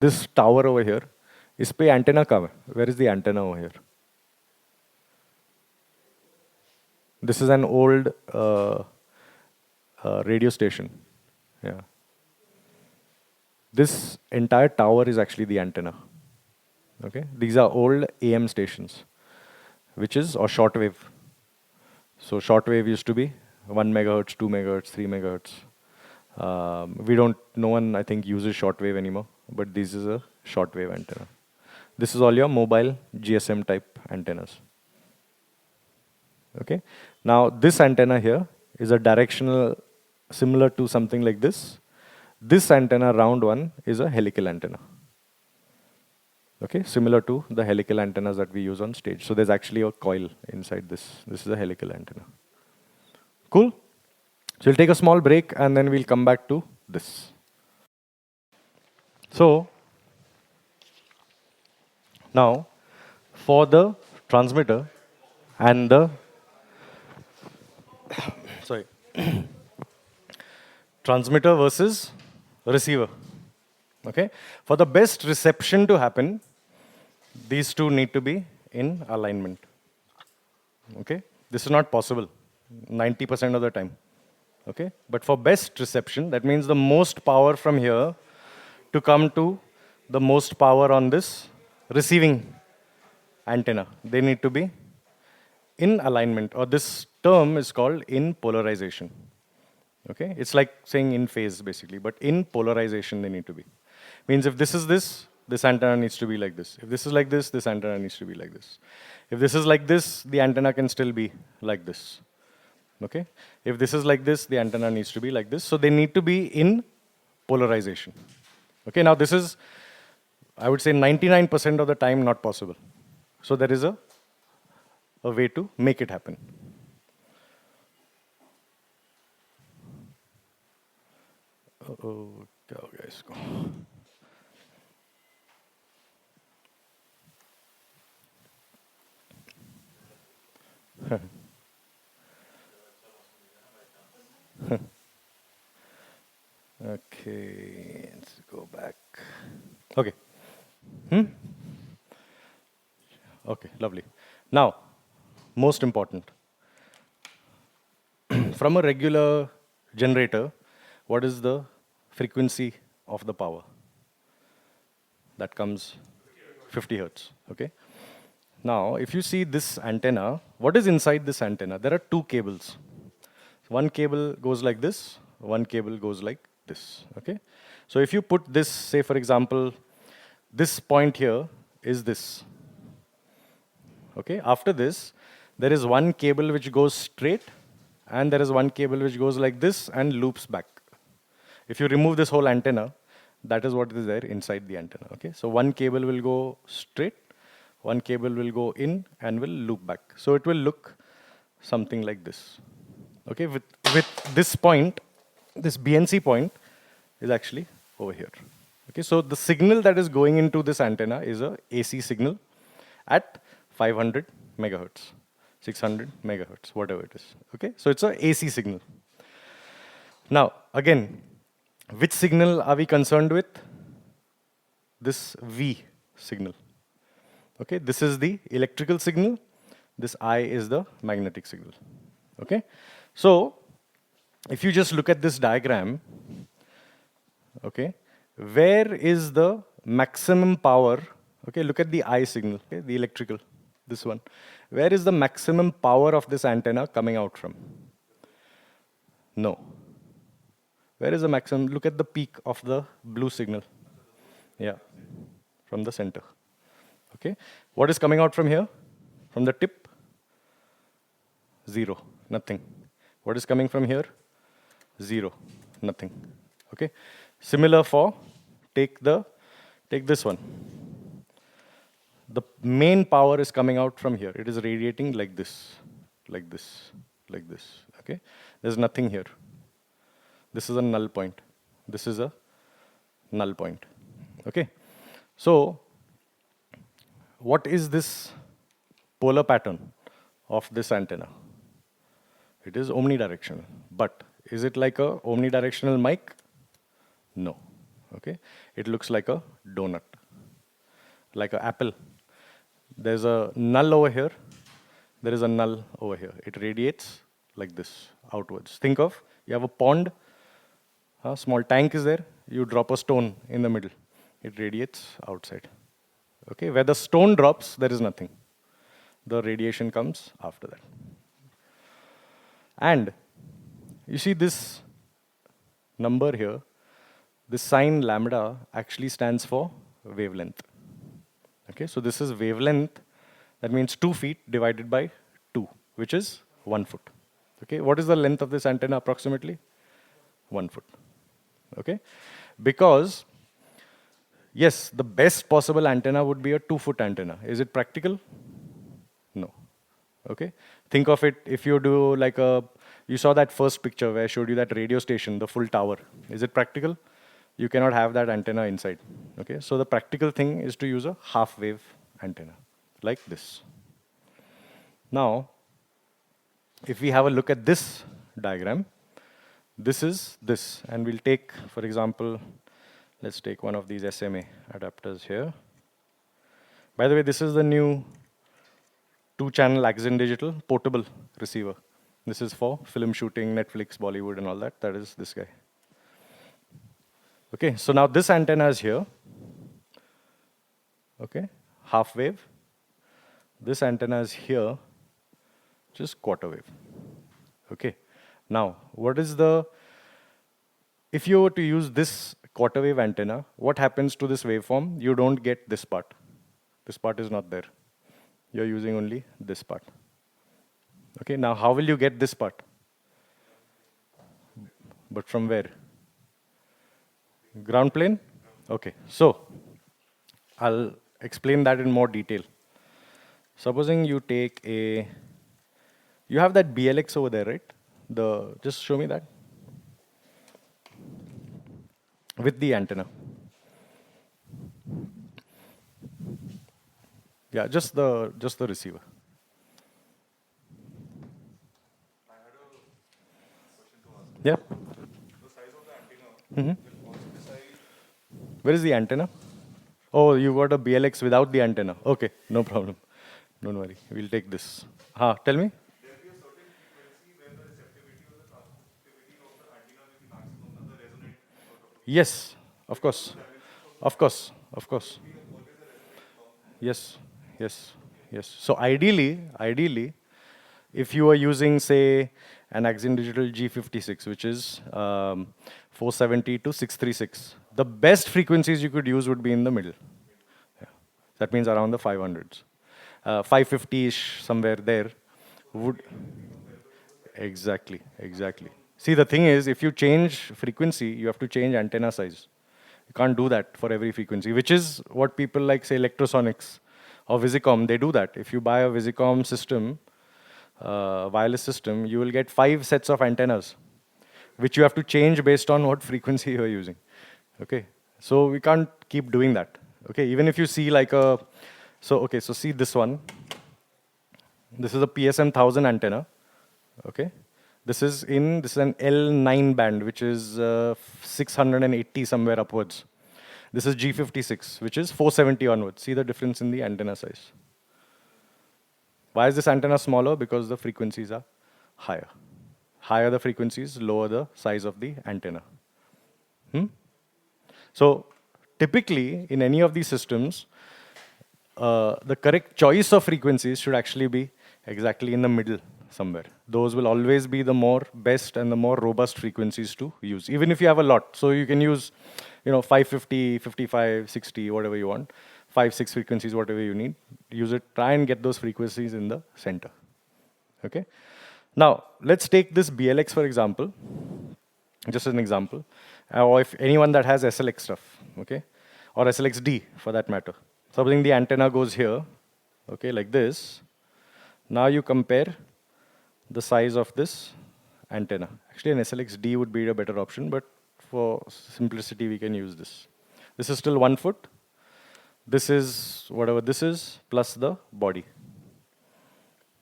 This tower over here, is पे antenna कहाँ है? Where is the antenna over here? This is an old radio station. Yeah. This entire tower is actually the antenna. Okay. These are old AM stations, which is or shortwave. So shortwave used to be 1 megahertz, 2 megahertz, 3 megahertz. No one I think uses shortwave anymore, but this is a shortwave antenna. This is all your mobile GSM type antennas. Okay. Now this antenna here is a directional, similar to something like this. This antenna, round one, is a helical antenna. Okay, similar to the helical antennas that we use on stage. So there's actually a coil inside this. This is a helical antenna. Cool? So we'll take a small break and then we'll come back to this. So now for the transmitter and the sorry transmitter versus receiver. Okay, for the best reception to happen, these two need to be in alignment. Okay, this is not possible 90% of the time. Okay, but for best reception, that means the most power from here to come to the most power on this receiving antenna. They need to be in alignment, or this term is called in polarization. Okay, it's like saying in phase basically, but in polarization they need to be. Means if this is this antenna needs to be like this. If this is like this antenna needs to be like this. If this is like this, the antenna can still be like this. Okay? If this is like this, the antenna needs to be like this. So they need to be in polarization. Okay, now this is, I would say 99% of the time not possible. So there is a way to make it happen. क्या हो गया इसको? Okay, let's go back. Okay. Okay, lovely. Now, most important. From a regular generator, what is the frequency of the power? That comes 50 hertz. Okay. Now, if you see this antenna, what is inside this antenna? There are two cables. One cable goes like this, one cable goes like this. Okay. So if you put this, say for example, this point here is this. Okay. After this, there is one cable which goes straight, and there is one cable which goes like this and loops back. If you remove this whole antenna, that is what is there inside the antenna. Okay, so one cable will go straight, one cable will go in and will loop back. So it will look something like this. Okay, with this point, this BNC point is actually over here. Okay, so the signal that is going into this antenna is a AC signal at 500 megahertz, 600 megahertz, whatever it is. Okay, so it's a AC signal. Now, again, which signal are we concerned with? This V signal. Okay, this is the electrical signal. This I is the magnetic signal. Okay, so if you just look at this diagram, okay, where is the maximum power? Okay, look at the I signal, okay, the electrical, this one. Where is the maximum power of this antenna coming out from? No. Where is the maximum? Look at the peak of the blue signal. Yeah, from the center. Okay, what is coming out from here? From the tip? Zero, nothing. What is coming from here? Zero, nothing. Okay, similar for, take this one. The main power is coming out from here. It is radiating like this, like this, like this. Okay, there's nothing here. This is a null point. This is a null point. Okay, so what is this polar pattern of this antenna? It is omnidirectional. But is it like a omnidirectional mic? No. Okay, it looks like a donut, like an apple. There's a null over here. There is a null over here. It radiates like this outwards. Think of, you have a pond, a small tank is there. You drop a stone in the middle. It radiates outside. Okay, where the stone drops, there is nothing. The radiation comes after that. And you see this number here, this sign lambda actually stands for wavelength. Okay, so this is wavelength. That means 2 feet divided by 2, which is 1 foot. Okay, what is the length of this antenna approximately? 1 foot. Okay, because yes, the best possible antenna would be a 2-foot antenna. Is it practical? No. Okay, think of it if you do like a, you saw that first picture where I showed you that radio station, the full tower. Is it practical? You cannot have that antenna inside. Okay, so the practical thing is to use a half wave antenna like this. Now, if we have a look at this diagram, this is this, and we'll take, for example, let's take one of these SMA adapters here. By the way, this is the new 2-channel Axon Digital portable receiver. This is for film shooting, Netflix, Bollywood, and all that. That is this guy. Okay, so now this antenna is here. Okay, half wave. This antenna is here, just quarter wave. Okay, now what is the, if you were to use this quarter wave antenna, what happens to this waveform? You don't get this part. This part is not there. You're using only this part. Okay, now how will you get this part? But from where? Ground plane? Okay, so I'll explain that in more detail. Supposing you take a, you have that BLX over there, right? Just show me that. With the antenna. Yeah, just the receiver. Yeah. Where is the antenna? Oh, you got a BLX without the antenna. Okay, no problem. Don't worry. We'll take this. Tell me. Yes, of course. Of course. Of course. Yes, yes, yes. So ideally, if you are using, say, an Axon Digital G56, which is 470 to 636, the best frequencies you could use would be in the middle. Yeah. That means around the 500s. 550-ish, somewhere there, would... Exactly, exactly. See, the thing is, if you change frequency, you have to change antenna size. You can't do that for every frequency, which is what people like, say, Electrosonics or Visicom, they do that. If you buy a Visicom system, wireless system, you will get 5 sets of antennas, which you have to change based on what frequency you're using. Okay, so we can't keep doing that. Okay, even if you see like a, so see this one. This is a PSM 1000 antenna. Okay, this is an L9 band, which is 680 somewhere upwards. This is G56, which is 470 onwards. See the difference in the antenna size. Why is this antenna smaller? Because the frequencies are higher. Higher the frequencies, lower the size of the antenna. So typically, in any of these systems, the correct choice of frequencies should actually be exactly in the middle somewhere. Those will always be the more best and the more robust frequencies to use, even if you have a lot. So you can use, 550, 55, 60, whatever you want. 5, 6 frequencies, whatever you need. Use it, try and get those frequencies in the center. Okay? Now, let's take this BLX, for example. Just as an example. Or if anyone that has SLX stuff, okay? Or SLXD, for that matter. Supposing the antenna goes here, okay, like this. Now you compare the size of this antenna. Actually, an SLXD would be a better option, but for simplicity, we can use this. This is still 1 foot. This is whatever this is, plus the body.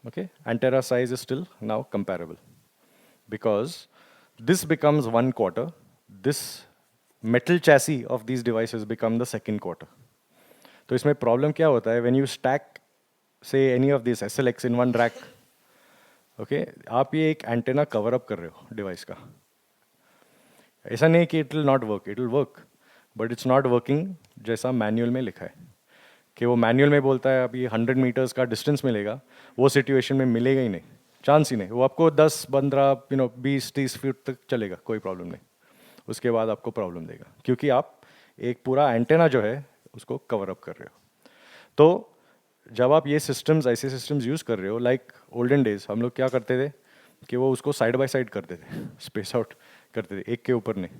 Okay, antenna size is still now comparable. Because this becomes 1/4, this metal chassis of these devices become the second quarter. तो इसमें problem क्या होता है, when you stack say any of these SLX in one rack, okay, आप ये एक antenna cover up कर रहे हो device का. ऐसा नहीं कि it will not work, it will work, but it's not working जैसा manual में लिखा है. कि वो manual में बोलता है अभी 100 meters का distance मिलेगा, वो situation में मिलेगा ही नहीं, चांस ही नहीं. वो आपको 10, 15, 20, 30 फीट तक चलेगा, कोई प्रॉब्लम नहीं. उसके बाद आपको प्रॉब्लम देगा क्योंकि आप एक पूरा एंटेना जो है उसको कवर अप कर रहे हो. तो जब आप ये सिस्टम्स, ऐसे सिस्टम्स यूज़ कर रहे हो, लाइक ओल्डन डेज हम लोग क्या करते थे कि वो उसको साइड बाय साइड करते थे, स्पेस आउट करते थे, एक के ऊपर नहीं.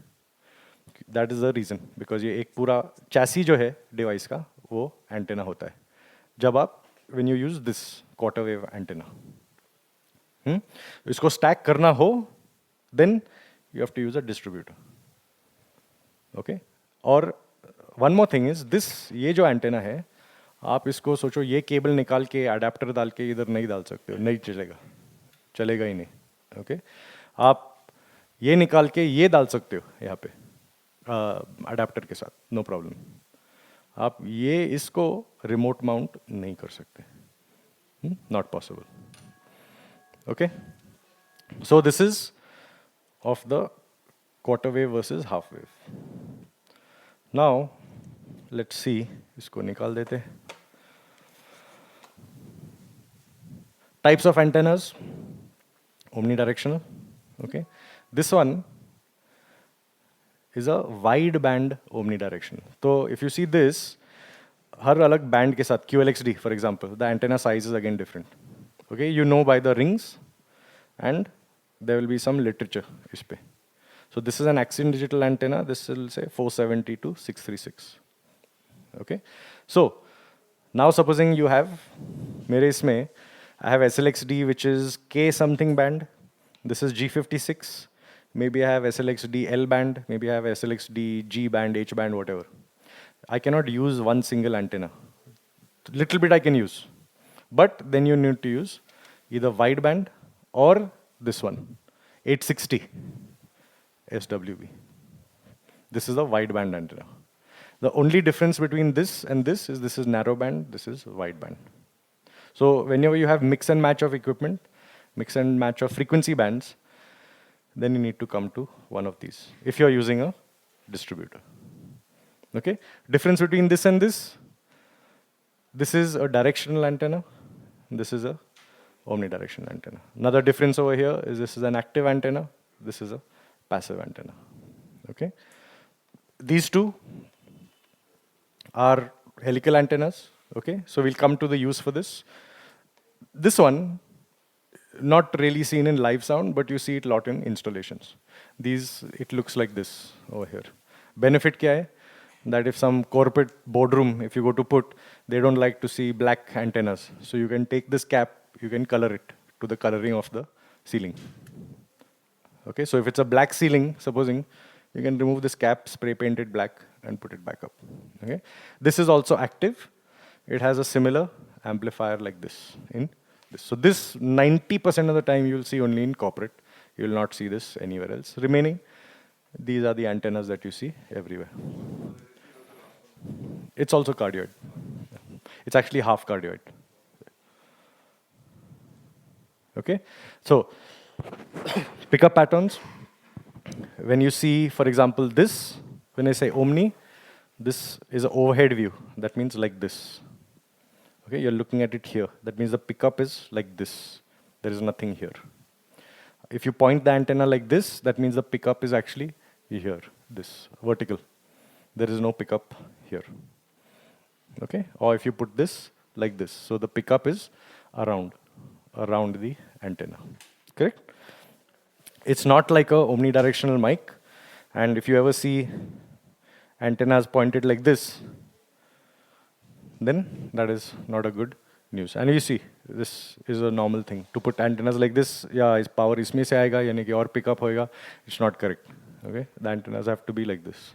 That is the reason, because ये एक पूरा चैसी जो है डिवाइस का वो एंटेना होता है. जब आप when you use this quarter wave antenna, इसको स्टैक करना हो, then you have to use a distributor. Okay. और one more thing is this, ये जो एंटेना है, आप इसको सोचो ये केबल निकाल के अडेप्टर डाल के इधर नहीं डाल सकते हो, नहीं चलेगा, चलेगा ही नहीं. ओके. आप ये निकाल के ये डाल सकते हो यहाँ पे अडेप्टर के साथ, नो प्रॉब्लम. आप ये इसको रिमोट माउंट नहीं कर सकते, not possible. Okay. So this is of the quarter wave versus half wave. Now let's see, इसको निकाल देते हैं. Types of antennas, omnidirectional. Okay, this one is a wide band omnidirectional. So if you see this, हर अलग band के साथ QLXD for example, the antenna size is again different. Okay, you know by the rings, and there will be some literature इस पे. So this is an axial digital antenna. This will say 470 to 636. Okay, so now supposing you have, मेरे इसमें I have SLXD which is K something band. This is G56. Maybe I have SLXD L band. Maybe I have SLXD G band, H band, whatever. I cannot use one single antenna. Little bit I can use, but then you need to use either wideband or this one, 860 SWB. This is a wideband antenna. The only difference between this and this is narrowband, this is wideband. So whenever you have mix and match of equipment, mix and match of frequency bands, then you need to come to one of these if you're using a distributor. Okay? Difference between this and this is a directional antenna, this is a omnidirectional antenna. Another difference over here is this is an active antenna, this is a passive antenna. Okay? These two are helical antennas. Okay? So we'll come to the use for this. This one, not really seen in live sound, but you see it a lot in installations. These, it looks like this over here. Benefit kya hai? That if some corporate boardroom, if you go to put, they don't like to see black antennas. So you can take this cap, you can color it to the coloring of the ceiling. Okay, so if it's a black ceiling, supposing, you can remove this cap, spray paint it black, and put it back up. Okay, this is also active. It has a similar amplifier like this in this. So this 90% of the time you will see only in corporate. You will not see this anywhere else. Remaining, these are the antennas that you see everywhere. It's also cardioid. It's actually half cardioid. Okay, so pickup patterns. When you see, for example, this, when I say omni, this is an overhead view. That means like this. Okay, you're looking at it here. That means the pickup is like this. There is nothing here. If you point the antenna like this, that means the pickup is actually here, this, vertical. There is no pickup here. Okay, or if you put this like this, so the pickup is around the antenna. Correct? It's not like a omnidirectional mic, and if you ever see antennas pointed like this, then that is not a good news. And you see, this is a normal thing. To put antennas like this, yeah, is power isme se aayega, yani ki aur pickup hoega, it's not correct. Okay, the antennas have to be like this.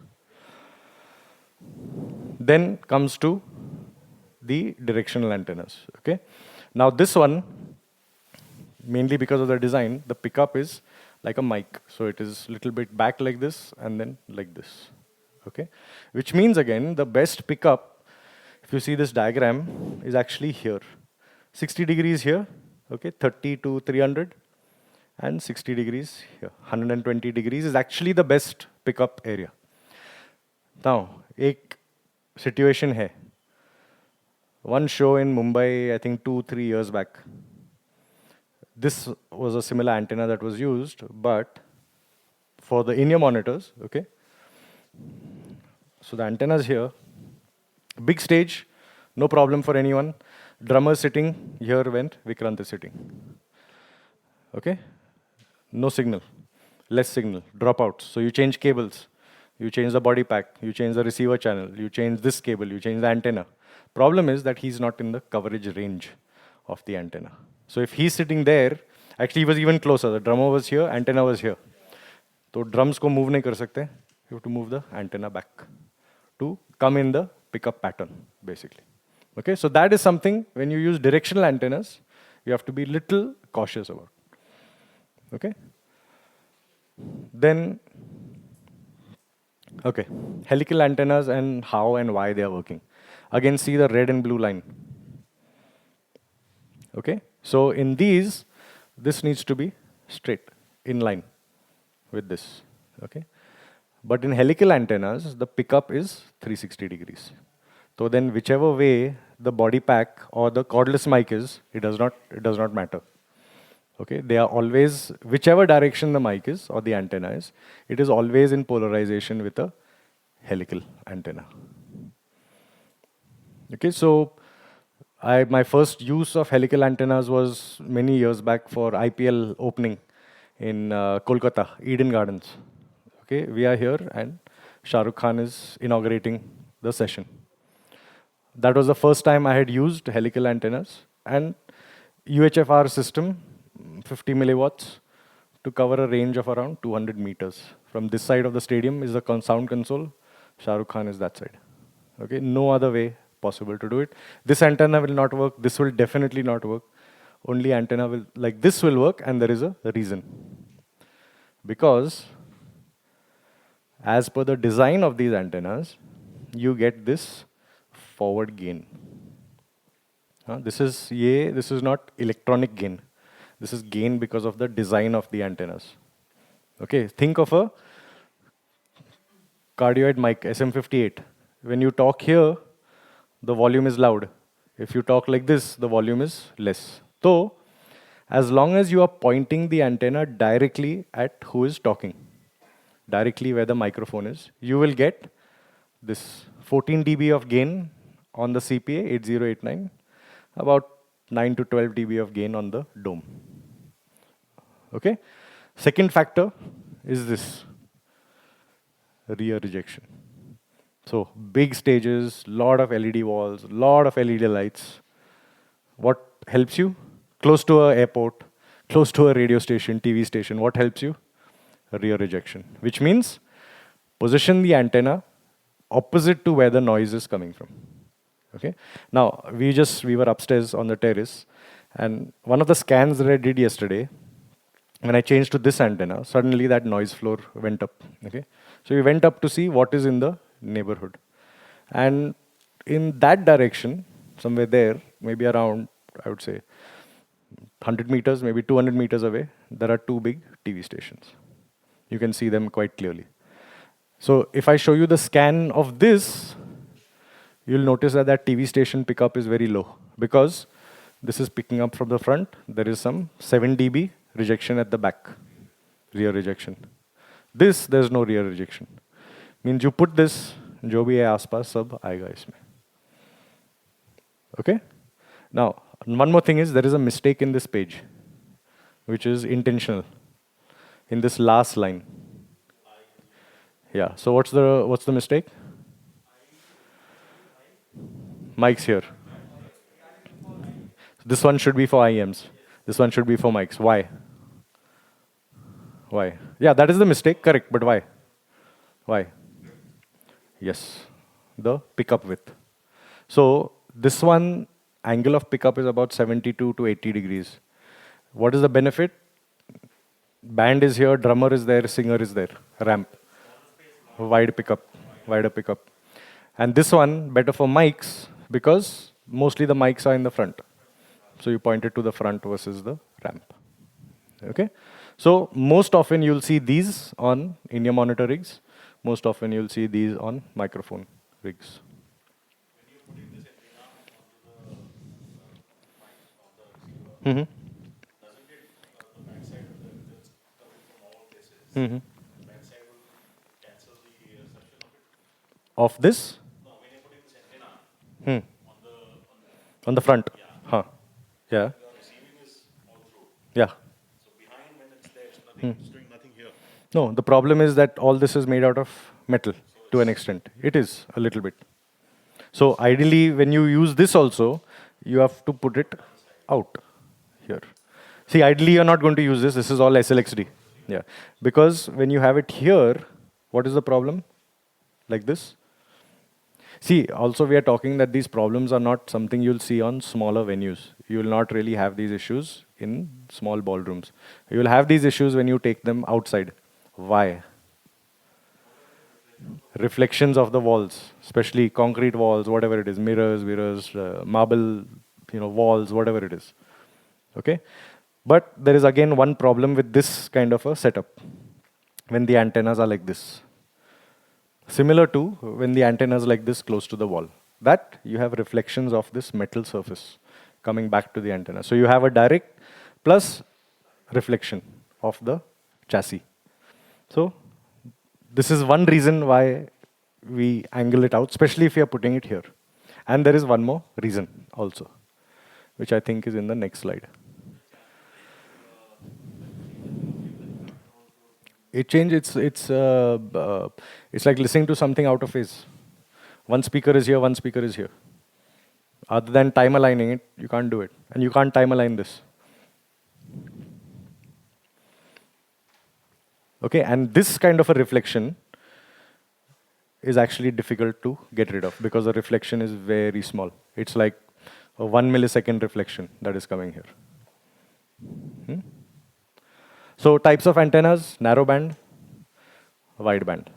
Then comes to the directional antennas. Okay, now this one, mainly because of the design, the pickup is like a mic. So it is little bit back like this and then like this. Okay, which means again the best pickup, if you see this diagram, is actually here. 60 degrees here, okay, 30 to 300, and 60 degrees here. 120 degrees is actually the best pickup area. Now, एक situation है. One show in Mumbai, I think 2-3 years back. This was a similar antenna that was used, but for the in-ear monitors, okay. So the antenna's here. Big stage, no problem for anyone. Drummer sitting, here went, Vikrant is sitting. Okay? No signal, less signal, dropouts. So you change cables, you change the body pack, you change the receiver channel, you change this cable, you change the antenna. Problem is that he's not in the coverage range of the antenna. So if he's sitting there, actually he was even closer. The drummer was here, antenna was here. So drums को move नहीं कर सकते. You have to move the antenna back to come in the pickup pattern, basically. Okay, so that is something when you use directional antennas, you have to be little cautious about. Okay. Then, okay, helical antennas and how and why they are working. Again, see the red and blue line. Okay, so in these, this needs to be straight, in line with this. Okay, but in helical antennas, the pickup is 360 degrees. So then, whichever way the body pack or the cordless mic is, it does not matter. Okay, they are always, whichever direction the mic is or the antenna is, it is always in polarization with a helical antenna. Okay, so my first use of helical antennas was many years back for IPL opening in Kolkata, Eden Gardens. Okay, we are here and Shah Rukh Khan is inaugurating the session. That was the first time I had used helical antennas, and UHFR system, 50 milliwatts, to cover a range of around 200 meters. From this side of the stadium is the sound console, Shah Rukh Khan is that side. Okay, no other way possible to do it. This antenna will not work, this will definitely not work. Only antenna will, like this will work, and there is a reason. Because as per the design of these antennas, you get this forward gain. This is not electronic gain. This is gain because of the design of the antennas. Okay, think of a cardioid mic, SM58. When you talk here, the volume is loud. If you talk like this, the volume is less. So, as long as you are pointing the antenna directly at who is talking, directly where the microphone is, you will get this 14 dB of gain on the CPA 8089, about 9 to 12 dB of gain on the dome. Okay? Second factor is this, rear rejection. So big stages, lot of LED walls, lot of LED lights. What helps you? Close to an airport, close to a radio station, TV station, what helps you? Rear rejection, which means position the antenna opposite to where the noise is coming from. Okay. Now, we were upstairs on the terrace, and one of the scans that I did yesterday, when I changed to this antenna, suddenly that noise floor went up. Okay. So we went up to see what is in the neighborhood. And in that direction, somewhere there, maybe around, I would say, 100 meters, maybe 200 meters away, there are two big TV stations. You can see them quite clearly. So if I show you the scan of this, you'll notice that that TV station pickup is very low because this is picking up from the front. There is some 7 dB rejection at the back, rear rejection. There's no rear rejection. Means you put this, जो भी है आसपास सब आएगा इसमें. Okay? Now, one more thing is there is a mistake in this page, which is intentional, in this last line. Yeah, so what's the mistake? Mics here. This one should be for IEMs. This one should be for mics. Why? Why? Yeah, that is the mistake, correct, but why? Why? Yes, the pickup width. So this one, angle of pickup is about 72 to 80 degrees. What is the benefit? Band is here, drummer is there, singer is there, ramp. Wide pickup. wider pickup. And this one, better for mics, because mostly the mics are in the front. So you point it to the front versus the ramp. Okay? So most often you'll see these on in-ear monitor rigs. Most often you'll see these on microphone rigs. Mm-hmm. Mm-hmm. Of this? Hmm. On the front? Huh. Yeah. Yeah. No, the problem is that all this is made out of metal to an extent. It is a little bit. So ideally, when you use this also, you have to put it out here. See, ideally, you're not going to use this. This is all SLXD. Yeah. Because when you have it here, what is the problem? Like this? See, also we are talking that these problems are not something you'll see on smaller venues. You will not really have these issues in small ballrooms. You will have these issues when you take them outside. Why? Reflections of the walls, especially concrete walls, whatever it is, mirrors, marble, walls, whatever it is. Okay? But there is again one problem with this kind of a setup when the antennas are like this. Similar to when the antenna is like this close to the wall. That you have reflections of this metal surface coming back to the antenna. So you have a direct plus reflection of the chassis. So this is one reason why we angle it out, especially if you are putting it here. And there is one more reason also, which I think is in the next slide. It changes. It's like listening to something out of phase. One speaker is here, one speaker is here. Other than time aligning it, you can't do it. And you can't time align this. Okay, and this kind of a reflection is actually difficult to get rid of because the reflection is very small. It's like a 1 millisecond reflection that is coming here. Hmm? So types of antennas, narrowband, wideband.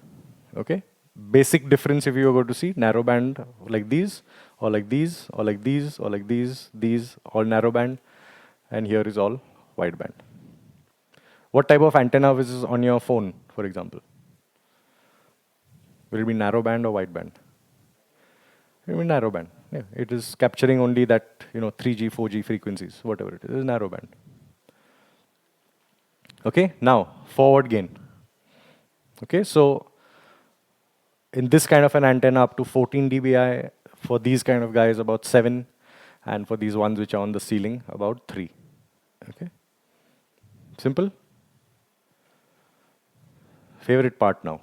Okay? Basic difference if you go to see, narrowband like these, or like these, or like these, or like these, all narrowband, and here is all wideband. What type of antenna is on your phone, for example? Will it be narrowband or wideband? It will be narrowband. Yeah, it is capturing only that 3G, 4G frequencies, whatever it is narrowband. Okay, now forward gain. Okay, so in this kind of an antenna up to 14 dBi, for these kind of guys about 7, and for these ones which are on the ceiling about 3. Okay, simple. Favorite part now.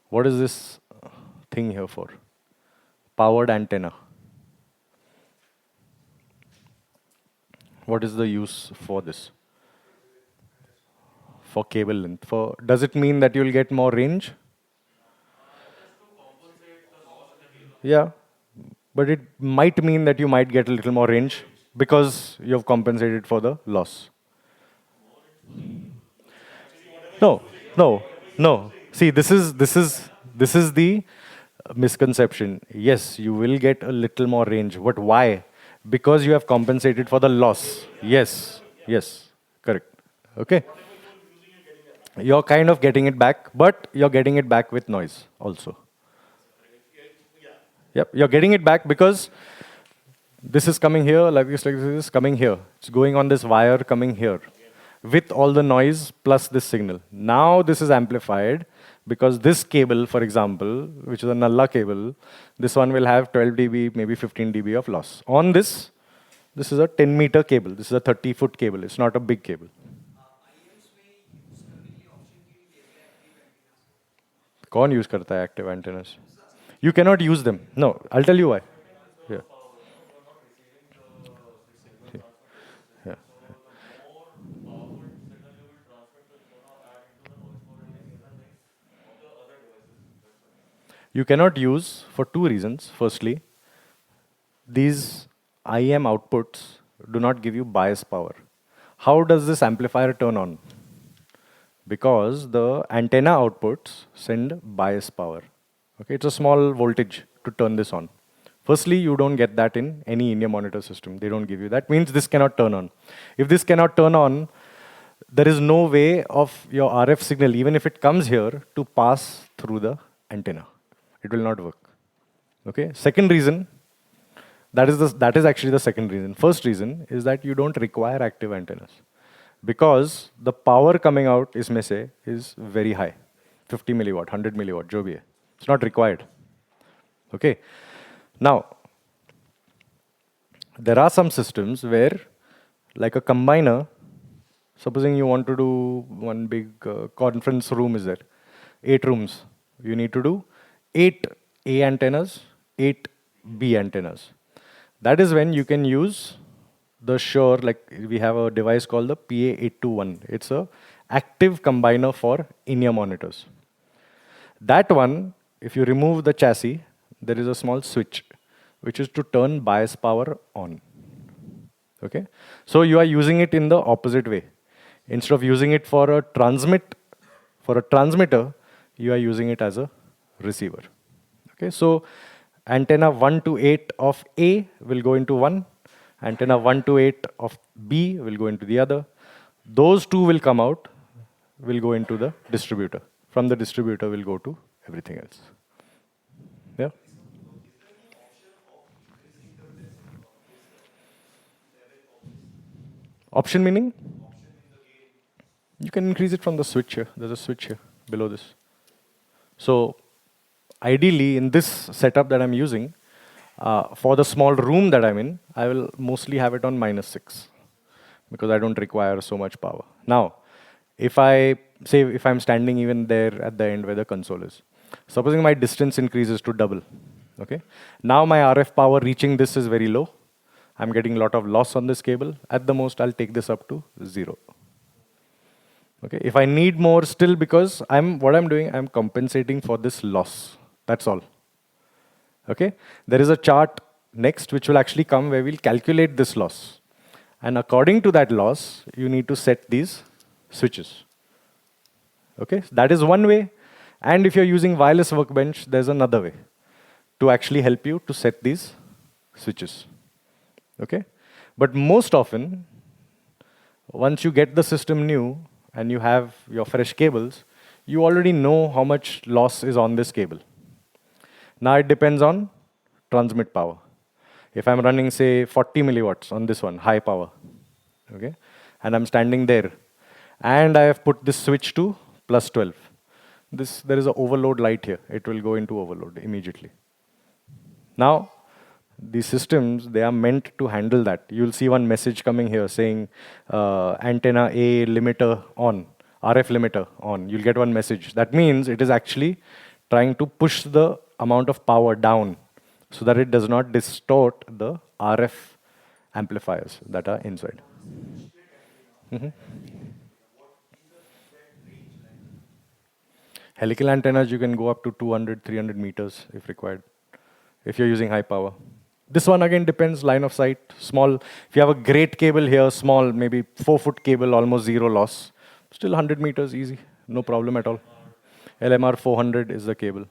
What is this thing here for? Powered antenna. What is the use for this? For cable length. Does it mean that you'll get more range? Yeah, but it might mean that you might get a little more range because you've compensated for the loss. No, no, no. See, this is the misconception. Yes, you will get a little more range, but why? Because you have compensated for the loss. Yes, yes, correct. Okay. You're kind of getting it back, but you're getting it back with noise also. Yep, you're getting it back because this is coming here, like this is coming here. It's going on this wire coming here with all the noise plus this signal. Now this is amplified because this cable, for example, which is a Nalla cable, this one will have 12 dB, maybe 15 dB of loss. On this, this is a 10-meter cable. This is a 30-foot cable. It's not a big cable. कौन use करता है active antennas? You cannot use them. No, I'll tell you why. Yeah. Yeah. You cannot use for two reasons. Firstly, these IM outputs do not give you bias power. How does this amplifier turn on? Because the antenna outputs send bias power. Okay, it's a small voltage to turn this on. Firstly, you don't get that in any in-ear monitor system. They don't give you. That means this cannot turn on. If this cannot turn on, there is no way of your RF signal, even if it comes here, to pass through the antenna. It will not work. Okay. Second reason, that is actually the second reason. First reason is that you don't require active antennas because the power coming out is very high, 50 milliwatt, 100 milliwatt, jo bhi hai. It's not required. Okay. Now, there are some systems where, like a combiner, supposing you want to do one big conference room is there, 8 rooms. You need to do 8 A antennas, 8 B antennas. That is when you can use the Shure, like we have a device called the PA821. It's a active combiner for in-ear monitors. That one, if you remove the chassis, there is a small switch, which is to turn bias power on. Okay? So you are using it in the opposite way. Instead of using it for a transmitter, you are using it as a receiver. Okay? So antenna 1 to 8 of A will go into one, antenna 1 to 8 of B will go into the other. Those two will come out, will go into the distributor. From the distributor will go to everything else. Yeah? Option meaning? You can increase it from the switch here. There's a switch here below this. So ideally, in this setup that I'm using, for the small room that I'm in, I will mostly have it on -6 because I don't require so much power. Now, if I'm standing even there at the end where the console is, supposing my distance increases to double, okay? Now my RF power reaching this is very low. I'm getting a lot of loss on this cable. At the most, I'll take this up to 0. Okay, if I need more still, because what I'm doing, I'm compensating for this loss. That's all. Okay, there is a chart next which will actually come where we'll calculate this loss. And according to that loss, you need to set these switches. Okay, so that is one way. And if you're using wireless workbench, there's another way to actually help you to set these switches. Okay, but most often, once you get the system new and you have your fresh cables, you already know how much loss is on this cable. Now it depends on transmit power. If I'm running, say, 40 milliwatts on this one, high power, okay, and I'm standing there, and I have put this switch to +12, there is an overload light here. It will go into overload immediately. Now, these systems, they are meant to handle that. You'll see one message coming here saying antenna A limiter on, RF limiter on. You'll get one message. That means it is actually trying to push the amount of power down so that it does not distort the RF amplifiers that are inside. Helical antennas, you can go up to 200, 300 meters if required, if you're using high power. This one again depends, line of sight, small. If you have a great cable here, small, maybe 4-foot cable, almost zero loss. Still 100 meters, easy, no problem at all. LMR 400 is the cable,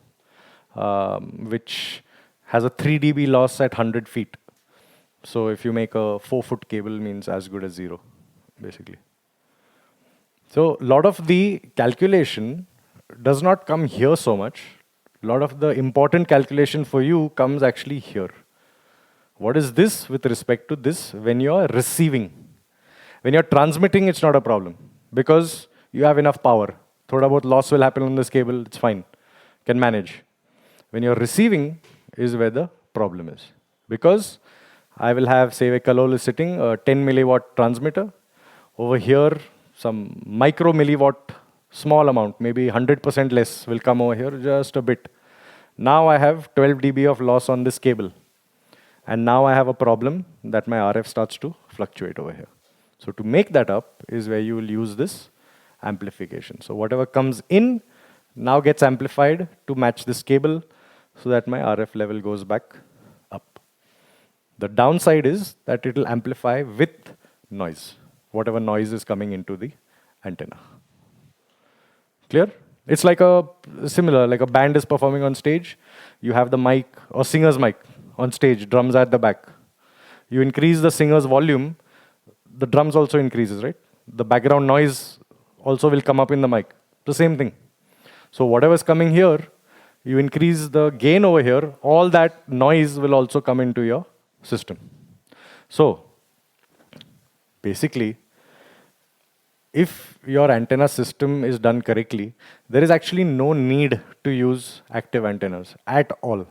which has a 3 dB loss at 100 feet. So if you make a 4-foot cable, means as good as zero, basically. So a lot of the calculation does not come here so much. A lot of the important calculation for you comes actually here. What is this with respect to this when you're receiving? When you're transmitting, it's not a problem because you have enough power. Thoda bahut loss will happen on this cable, it's fine, can manage. When you're receiving is where the problem is. Because I will have, say, a Kalol is sitting, a 10 milliwatt transmitter. Over here, some micro milliwatt, small amount, maybe 100% less will come over here, just a bit. Now I have 12 dB of loss on this cable. And now I have a problem that my RF starts to fluctuate over here. So to make that up is where you will use this amplification. So whatever comes in now gets amplified to match this cable so that my RF level goes back up. The downside is that it will amplify with noise, whatever noise is coming into the antenna. Clear? It's like a similar, like a band is performing on stage. You have the mic or singer's mic on stage, drums at the back. You increase the singer's volume, the drums also increases, right? The background noise also will come up in the mic. The same thing. So whatever's coming here, you increase the gain over here, all that noise will also come into your system. So basically, if your antenna system is done correctly, there is actually no need to use active antennas at all,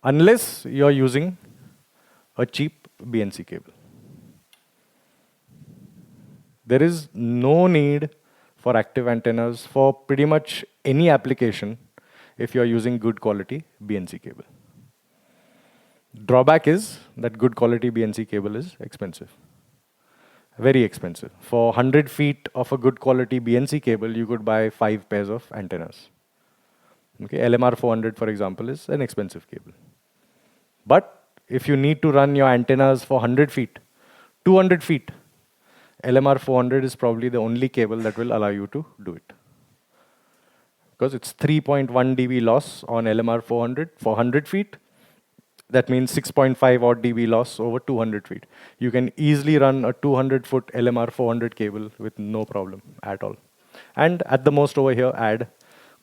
unless you're using a cheap BNC cable. There is no need for active antennas for pretty much any application if you're using good quality BNC cable. Drawback is that good quality BNC cable is expensive. Very expensive. For 100 feet of a good quality BNC cable, you could buy 5 pairs of antennas. Okay, LMR 400, for example, is an expensive cable. But if you need to run your antennas for 100 feet, 200 feet, LMR 400 is probably the only cable that will allow you to do it. Because it's 3.1 dB loss on LMR 400 for 100 feet. That means 6.5 odd dB loss over 200 feet. You can easily run a 200-foot LMR 400 cable with no problem at all. And at the most over here,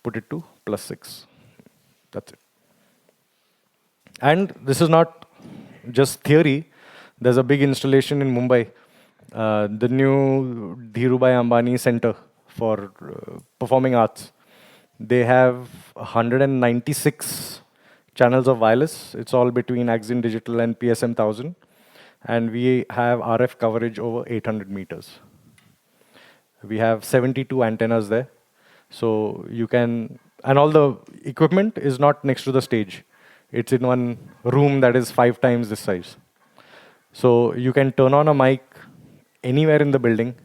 put it to +6. That's it. And this is not just theory. There's a big installation in Mumbai, the new Dhirubhai Ambani Center for Performing Arts. They have 196 channels of wireless. It's all between Axon Digital and PSM 1000. And we have RF coverage over 800 meters. We have 72 antennas there. So you can, and all the equipment is not next to the stage. It's in one room that is 5 times this size. So you can turn on a mic anywhere in the building,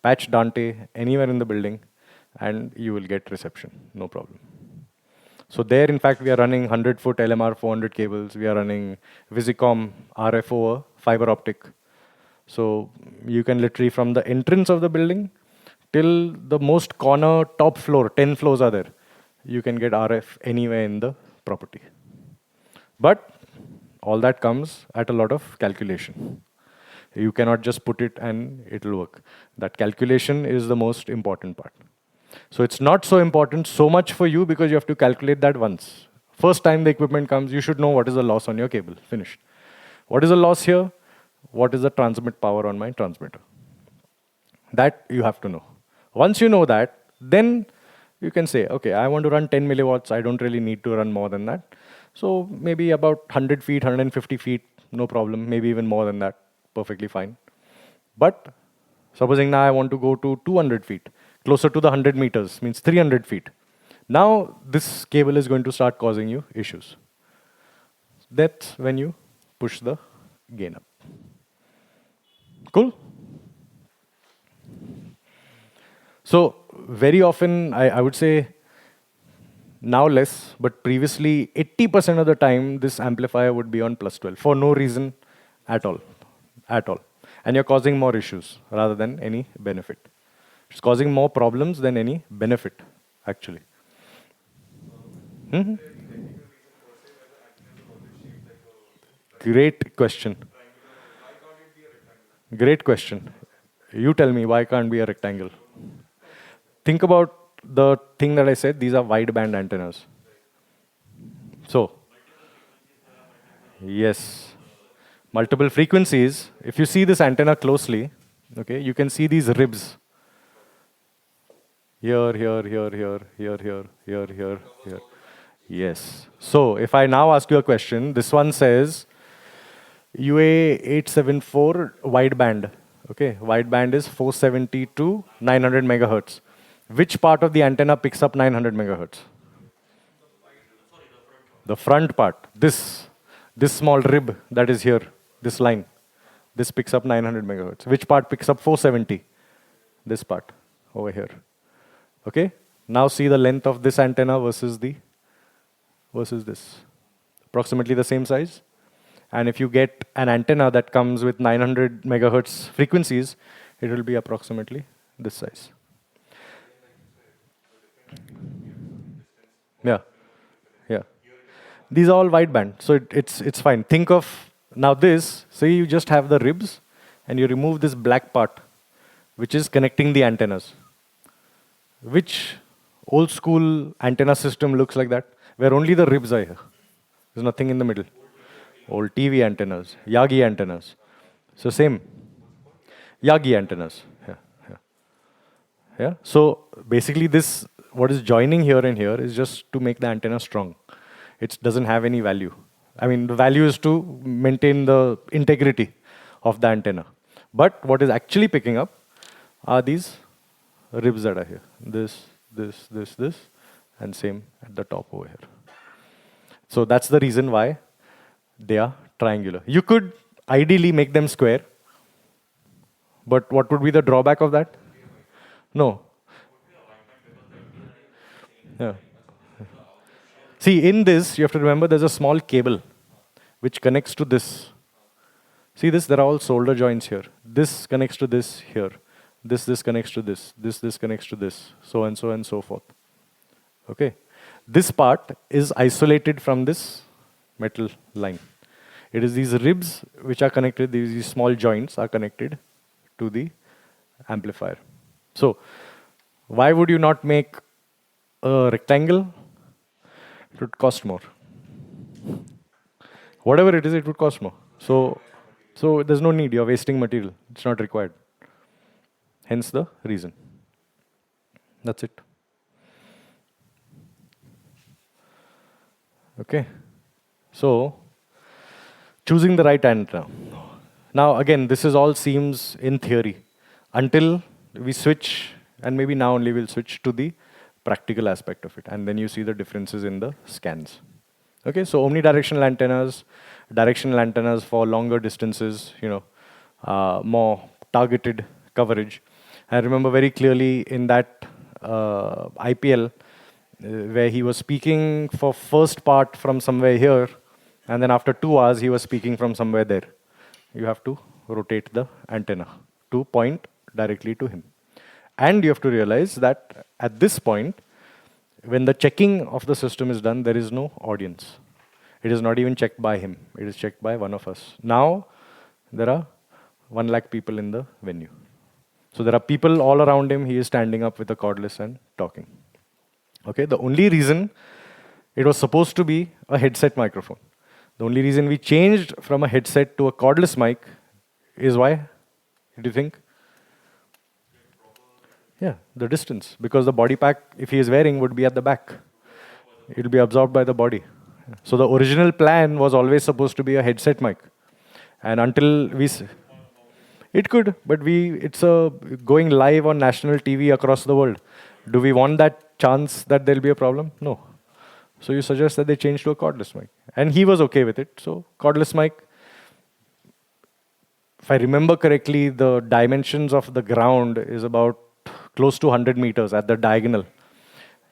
patch Dante anywhere in the building, and you will get reception, no problem. So there, in fact, we are running 100-foot LMR 400 cables. We are running Visicom RF over fiber optic. So you can literally, from the entrance of the building till the most corner top floor, 10 floors are there, you can get RF anywhere in the property. But all that comes at a lot of calculation. You cannot just put it and it'll work. That calculation is the most important part. So it's not so important so much for you because you have to calculate that once. First time the equipment comes, you should know what is the loss on your cable. Finished. What is the loss here? What is the transmit power on my transmitter? That you have to know. Once you know that, then you can say, okay, I want to run 10 milliwatts. I don't really need to run more than that. So maybe about 100 feet, 150 feet, no problem. Maybe even more than that, perfectly fine. But supposing now I want to go to 200 feet, closer to the 100 meters, means 300 feet. Now this cable is going to start causing you issues. That's when you push the gain up. Cool? So very often, I would say, now less, but previously 80% of the time, this amplifier would be on +12 for no reason at all. At all. And you're causing more issues rather than any benefit. It's causing more problems than any benefit, actually. Mm-hmm. Great question. Great question. You tell me, why can't be a rectangle? Think about the thing that I said, these are wideband antennas. So, yes, multiple frequencies. If you see this antenna closely, okay, you can see these ribs. Here, here, here, here, here, here, here, here, here. Yes. So, if I now ask you a question, this one says UA874 wideband. Okay, wideband is 470 to 900 megahertz. Which part of the antenna picks up 900 megahertz? The front part. This small rib that is here, this line. This picks up 900 megahertz. Which part picks up 470? This part over here. Okay? Now see the length of this antenna versus this. Approximately the same size. And if you get an antenna that comes with 900 megahertz frequencies, it will be approximately this size. Yeah. Yeah. These are all wideband, so it's fine. Think of now this. Say you just have the ribs, and you remove this black part, which is connecting the antennas. Which old school antenna system looks like that, where only the ribs are here. There's nothing in the middle. Old TV antennas, Yagi antennas. So same, Yagi antennas. Yeah, yeah, yeah. So basically, this what is joining here and here is just to make the antenna strong. It doesn't have any value. I mean, the value is to maintain the integrity of the antenna. But what is actually picking up are these ribs that are here. This, and same at the top over here. So that's the reason why they are triangular. You could ideally make them square, but what would be the drawback of that? No. Yeah. See, in this, you have to remember there's a small cable which connects to this. See this? There are all solder joints here. This connects to this here. This connects to this. This connects to this. So and so forth. Okay. This part is isolated from this metal line. It is these ribs which are connected, these small joints are connected to the amplifier. So, why would you not make a rectangle? It would cost more. Whatever it is, it would cost more. So there's no need. You're wasting material. It's not required. Hence the reason. That's it. Okay. So, choosing the right antenna. Now, again, this is all seems in theory until we switch, and maybe now only we'll switch to the practical aspect of it. And then you see the differences in the scans. Okay, so omnidirectional antennas, directional antennas for longer distances, more targeted coverage. I remember very clearly in that IPL where he was speaking for first part from somewhere here, and then after 2 hours he was speaking from somewhere there. You have to rotate the antenna to point directly to him. And you have to realize that at this point, when the checking of the system is done, there is no audience. It is not even checked by him. It is checked by one of us. Now, there are 1 lakh people in the venue. So there are people all around him. He is standing up with a cordless and talking. Okay, the only reason it was supposed to be a headset microphone. The only reason we changed from a headset to a cordless mic is why? Do you think? Yeah, the distance. Because the body pack, if he is wearing, would be at the back. It will be absorbed by the body. So the original plan was always supposed to be a headset mic. And until it could, but it's going live on national TV across the world. Do we want that chance that there'll be a problem? No. So you suggest that they change to a cordless mic. And he was okay with it. So cordless mic, if I remember correctly, the dimensions of the ground is about close to 100 meters at the diagonal.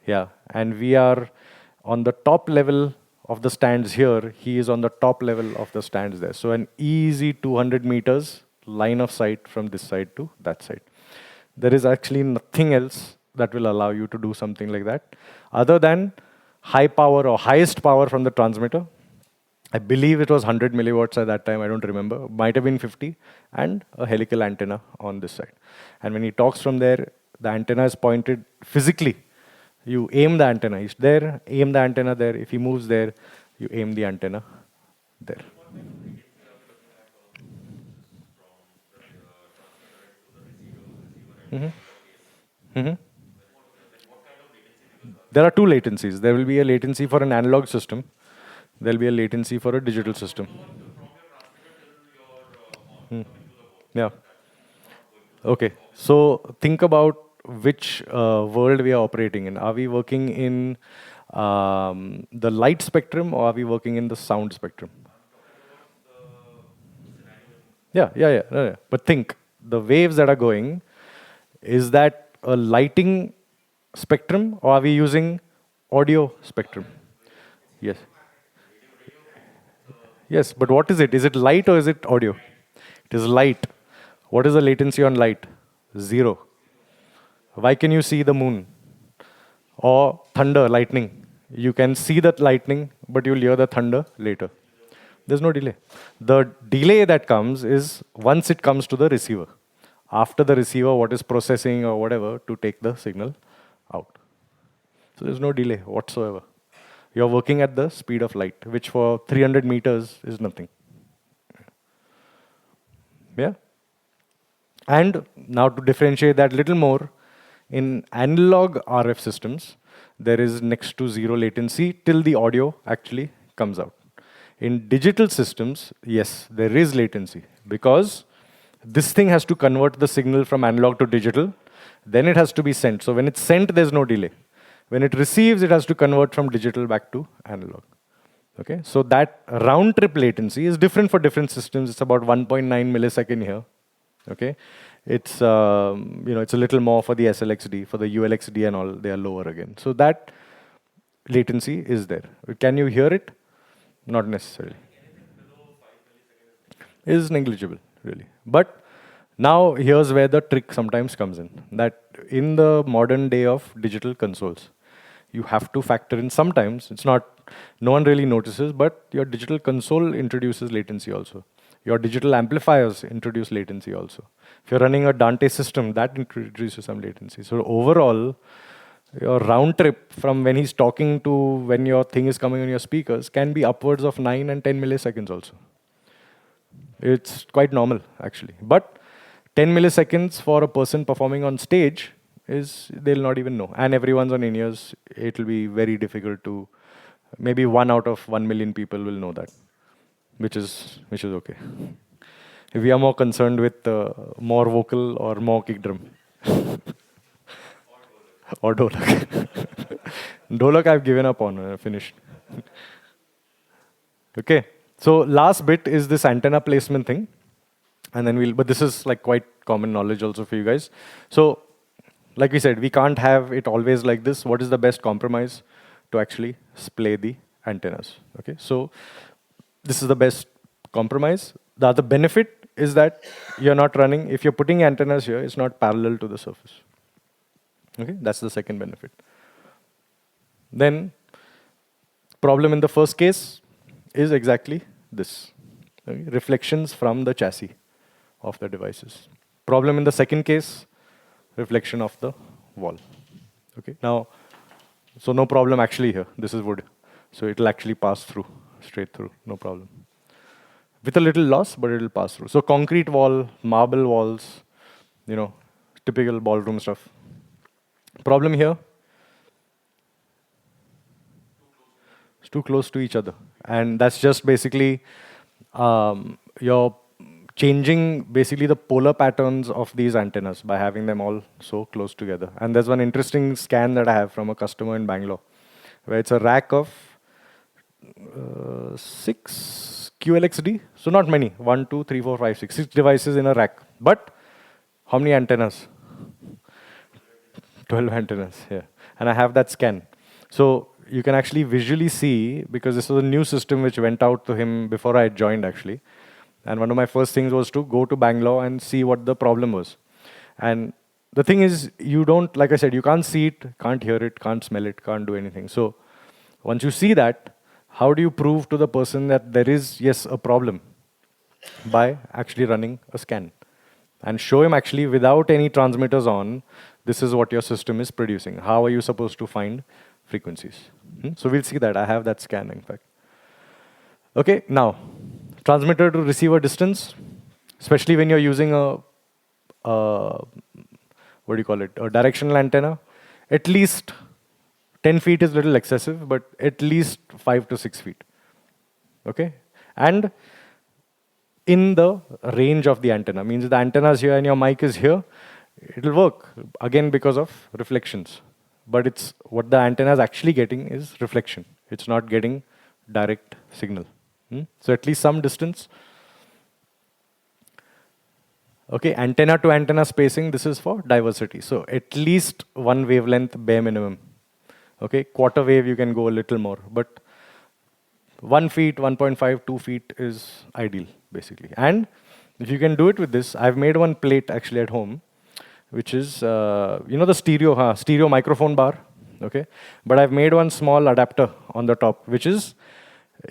Yeah, and we are on the top level of the stands here. He is on the top level of the stands there. So an easy 200 meters line of sight from this side to that side. There is actually nothing else that will allow you to do something like that other than high power or highest power from the transmitter. I believe it was 100 milliwatts at that time, I don't remember. Might have been 50, and a helical antenna on this side. And when he talks from there, the antenna is pointed physically. You aim the antenna, he's there, aim the antenna there. If he moves there, you aim the antenna there. Mm-hmm. There are two latencies. There will be a latency for an analog system. There will be a latency for a digital system. Yeah. Okay. So think about which world we are operating in. Are we working in the light spectrum, or are we working in the sound spectrum? Yeah. But think, the waves that are going, is that a lighting spectrum, or are we using audio spectrum? Yes. Yes, but what is it? Is it light or is it audio? It is light. What is the latency on light? 0. Why can you see the moon Or thunder, lightning. You can see that lightning, but you'll hear the thunder later. There's no delay. The delay that comes is once it comes to the receiver. After the receiver, what is processing or whatever to take the signal out. So there's no delay whatsoever. You're working at the speed of light, which for 300 meters is nothing. Yeah? And now to differentiate that little more, in analog RF systems, there is next to zero latency till the audio actually comes out. In digital systems, yes, there is latency because this thing has to convert the signal from analog to digital, then it has to be sent. So when it's sent, there's no delay. When it receives, it has to convert from digital back to analog. Okay, so that round trip latency is different for different systems. It's about 1.9 millisecond here. Okay, it's it's a little more for the SLXD, for the ULXD and all. They are lower again. So that latency is there. Can you hear it? Not necessarily. Is negligible, really. But now here's where the trick sometimes comes in. That in the modern day of digital consoles, you have to factor in sometimes, it's not, no one really notices, but your digital console introduces latency also. Your digital amplifiers introduce latency also. If you're running a Dante system, that introduces some latency. So overall, your round trip from when he's talking to when your thing is coming on your speakers can be upwards of 9 and 10 milliseconds also. It's quite normal, actually. But 10 milliseconds for a person performing on stage is, they'll not even know. And everyone's on in-ears. It'll be very difficult to, maybe 1 out of 1 million people will know that, which is okay. We are more concerned with more vocal or more kick drum. Or dholak. Dholak I've given up on, finished. Okay. So last bit is this antenna placement thing. And then but this is like quite common knowledge also for you guys. So like we said, we can't have it always like this. What is the best compromise to actually splay the antennas? Okay. So this is the best compromise. The other benefit is that you're not running, if you're putting antennas here, it's not parallel to the surface. Okay, that's the second benefit. Then, problem in the first case is exactly this. Okay? Reflections from the chassis of the devices. Problem in the second case, reflection of the wall. Okay, now, so no problem actually here. This is wood. So it'll actually pass through, straight through, no problem. With a little loss, but it'll pass through. So concrete wall, marble walls, typical ballroom stuff. Problem here, it's too close to each other. And that's just basically, you're changing basically the polar patterns of these antennas by having them all so close together. And there's one interesting scan that I have from a customer in Bangalore, where it's a rack of 6 QLXD. So not many, 1, 2, 3, 4, 5, 6 devices in a rack. But how many antennas? 12 antennas, yeah. And I have that scan. So you can actually visually see, because this was a new system which went out to him before I joined actually. And one of my first things was to go to Bangalore and see what the problem was. And the thing is, you don't, like I said, you can't see it, can't hear it, can't smell it, can't do anything. So once you see that, how do you prove to the person that there is, yes, a problem? By actually running a scan. And show him actually without any transmitters on, this is what your system is producing. How are you supposed to find frequencies? So we'll see that. I have that scan, in fact. Okay, now, transmitter to receiver distance, especially when you're using a directional antenna, at least 10 feet is a little excessive, but at least 5 to 6 feet. Okay? And in the range of the antenna, means the antenna is here and your mic is here, it'll work, again because of reflections. But it's what the antenna is actually getting is reflection. It's not getting direct signal. So at least some distance. Okay, antenna to antenna spacing, this is for diversity. So at least 1 wavelength bare minimum. Okay, quarter wave you can go a little more, but 1 feet, 1.5, 2 feet is ideal, basically. And if you can do it with this, I've made one plate actually at home, which is, the stereo microphone bar Okay, but I've made one small adapter on the top, which is,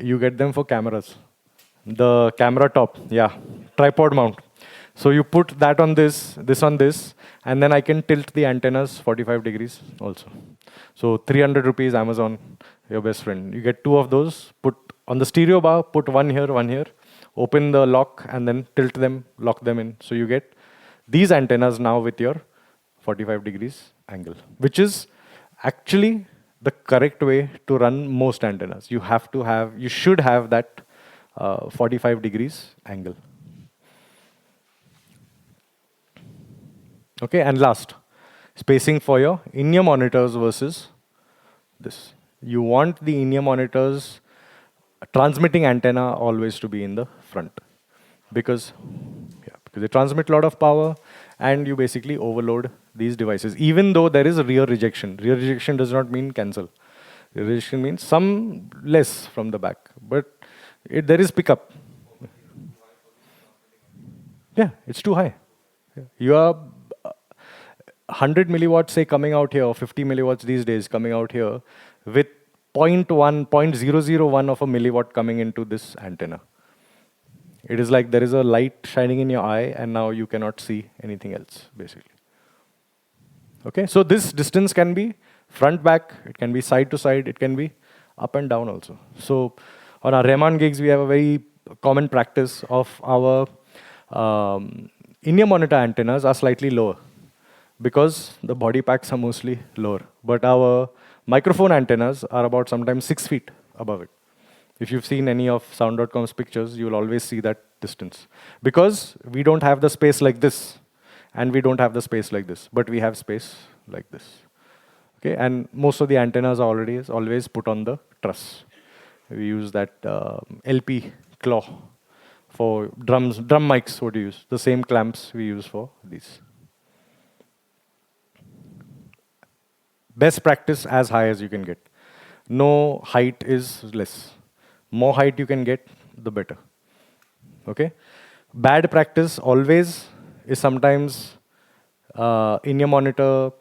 you get them for cameras. The camera top, yeah, tripod mount. So you put that on this on this, and then I can tilt the antennas 45 degrees also. So 300 rupees, Amazon, your best friend. You get two of those, put on the stereo bar, put one here, open the lock, and then tilt them, lock them in. So you get these antennas now with your 45 degrees angle, which is actually the correct way to run most antennas. You should have that 45 degrees angle. Okay, and last, spacing for your in-ear monitors versus this. You want the in-ear monitors transmitting antenna always to be in the front, because they transmit a lot of power, and you basically overload these devices. Even though there is a rear rejection. Rear rejection does not mean cancel. Rear rejection means some less from the back, but there is pickup. Yeah, it's too high. You are 100 milliwatts, say, coming out here, or 50 milliwatts these days coming out here, with 0.001 of a milliwatt coming into this antenna. It is like there is a light shining in your eye, and now you cannot see anything else, basically. Okay, so this distance can be front, back, it can be side to side, it can be up and down also. So on our Raman gigs, we have a very common practice of our in-ear monitor antennas are slightly lower, because the body packs are mostly lower. But our microphone antennas are about sometimes 6 feet above it. If you've seen any of Sound.com's pictures, you'll always see that distance. Because we don't have the space like this, and we don't have the space like this, but we have space like this. Okay, and most of the antennas are always put on the truss. We use that LP claw for drum mics. What do you use? The same clamps we use for these. Best practice, as high as you can get. No height is less. More height you can get, the better. Okay? Bad practice always is sometimes in-ear monitor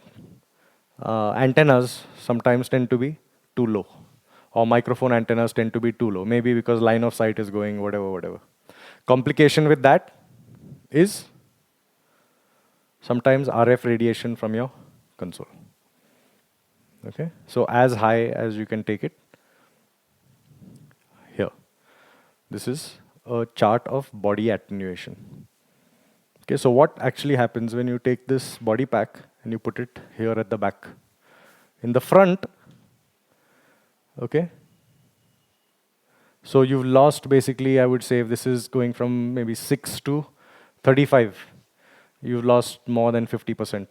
antennas sometimes tend to be too low. Or microphone antennas tend to be too low. Maybe because line of sight is going, whatever. Complication with that is sometimes RF radiation from your console. Okay, so as high as you can take it. Here, this is a chart of body attenuation. Okay, so what actually happens when you take this body pack and you put it here at the back? In the front, okay, so you've lost basically, I would say, if this is going from maybe 6 to 35, you've lost more than 50%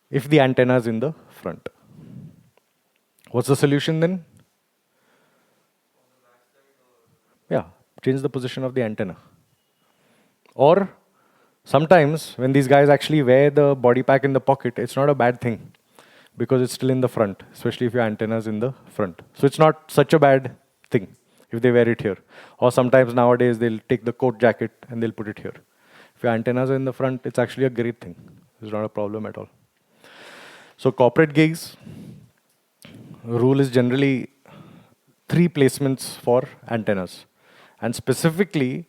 if the antenna is in the front. What's the solution then? Yeah, change the position of the antenna. Or sometimes when these guys actually wear the body pack in the pocket, it's not a bad thing, because it's still in the front, especially if your antenna is in the front. So it's not such a bad thing if they wear it here. Or sometimes nowadays they'll take the coat jacket and they'll put it here. If your antennas are in the front, it's actually a great thing. It's not a problem at all. So corporate gigs, rule is generally 3 placements for antennas. And specifically,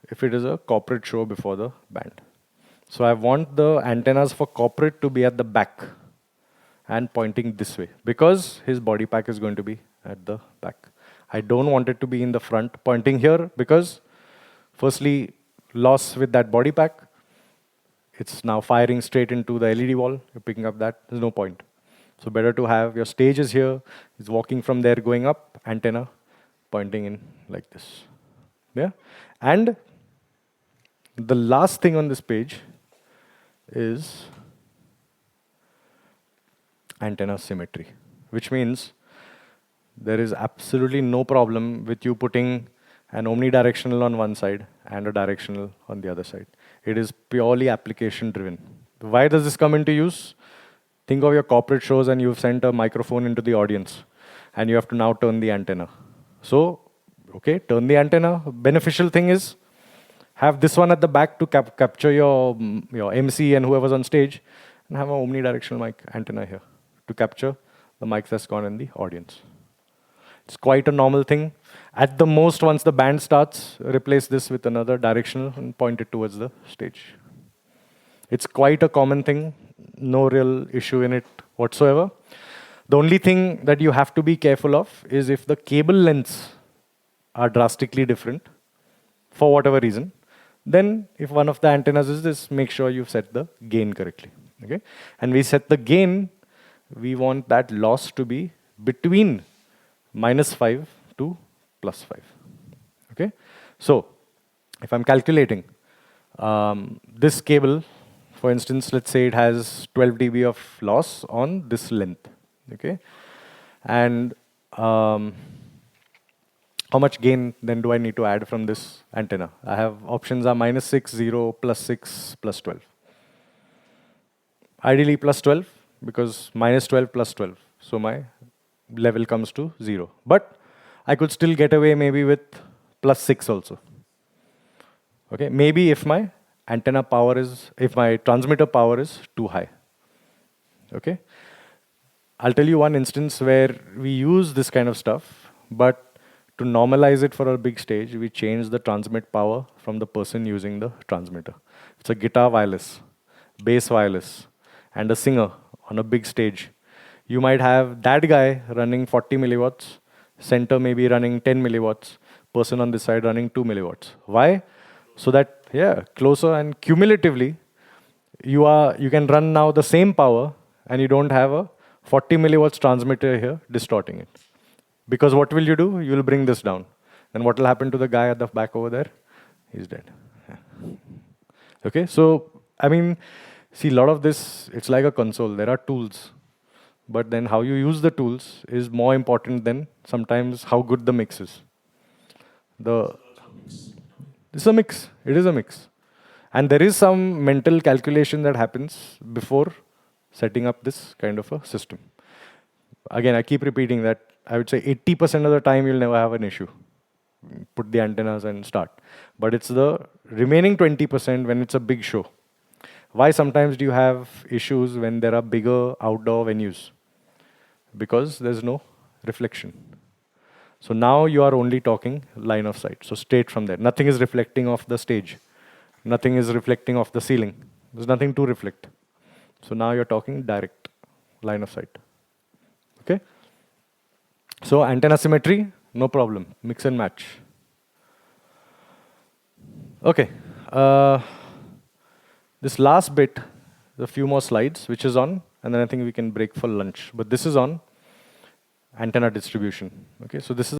if it is a corporate show before the band. So I want the antennas for corporate to be at the back and pointing this way, because his body pack is going to be at the back. I don't want it to be in the front pointing here, because firstly, loss with that body pack. It's now firing straight into the LED wall. You're picking up that. There's no point. So better to have your stage is here. It's walking from there, going up, antenna pointing in like this. Yeah. And the last thing on this page is antenna symmetry, which means there is absolutely no problem with you putting an omnidirectional on one side and a directional on the other side. It is purely application driven. Why does this come into use? Think of your corporate shows and you've sent a microphone into the audience and you have to now turn the antenna. So, okay, turn the antenna. Beneficial thing is have this one at the back to capture your MC and whoever's on stage, and have an omnidirectional mic antenna here to capture the mic that's gone in the audience. It's quite a normal thing. At the most, once the band starts, replace this with another directional and point it towards the stage. It's quite a common thing, no real issue in it whatsoever. The only thing that you have to be careful of is if the cable lengths are drastically different, for whatever reason, then if one of the antennas is this, make sure you've set the gain correctly. Okay? And we set the gain, we want that loss to be between -5 to +5. Okay? So, if I'm calculating this cable, for instance, let's say it has 12 dB of loss on this length. Okay? And how much gain then do I need to add from this antenna? I have options are -6, 0, +6, +12. Ideally +12 because -12 +12. So my level comes to 0. But I could still get away maybe with +6 also. Okay, maybe if my antenna power is, if my transmitter power is too high. Okay, I'll tell you one instance where we use this kind of stuff, but to normalize it for a big stage, we change the transmit power from the person using the transmitter. It's a guitar wireless, bass wireless, and a singer on a big stage. You might have that guy running 40 milliwatts, center maybe running 10 milliwatts, person on this side running 2 milliwatts. Why? So that, yeah, closer and cumulatively, you can run now the same power and you don't have a 40 milliwatts transmitter here distorting it. Because what will you do? You will bring this down. Then what will happen to the guy at the back over there? He's dead. Yeah. Okay, so, I mean, see, a lot of this, it's like a console. There are tools. But then how you use the tools is more important than sometimes how good the mix is. It's a mix. It is a mix. And there is some mental calculation that happens before setting up this kind of a system. Again, I keep repeating that I would say 80% of the time you'll never have an issue. Put the antennas and start. But it's the remaining 20% when it's a big show. Why sometimes do you have issues when there are bigger outdoor venues? Because there's no reflection. So now you are only talking line of sight. So straight from there. Nothing is reflecting off the stage. Nothing is reflecting off the ceiling. There's nothing to reflect. So now you're talking direct line of sight. Okay? So antenna symmetry, no problem. Mix and match. Okay. This last bit, a few more slides, which is on, and then I think we can break for lunch. But this is on antenna distribution. Okay, so this is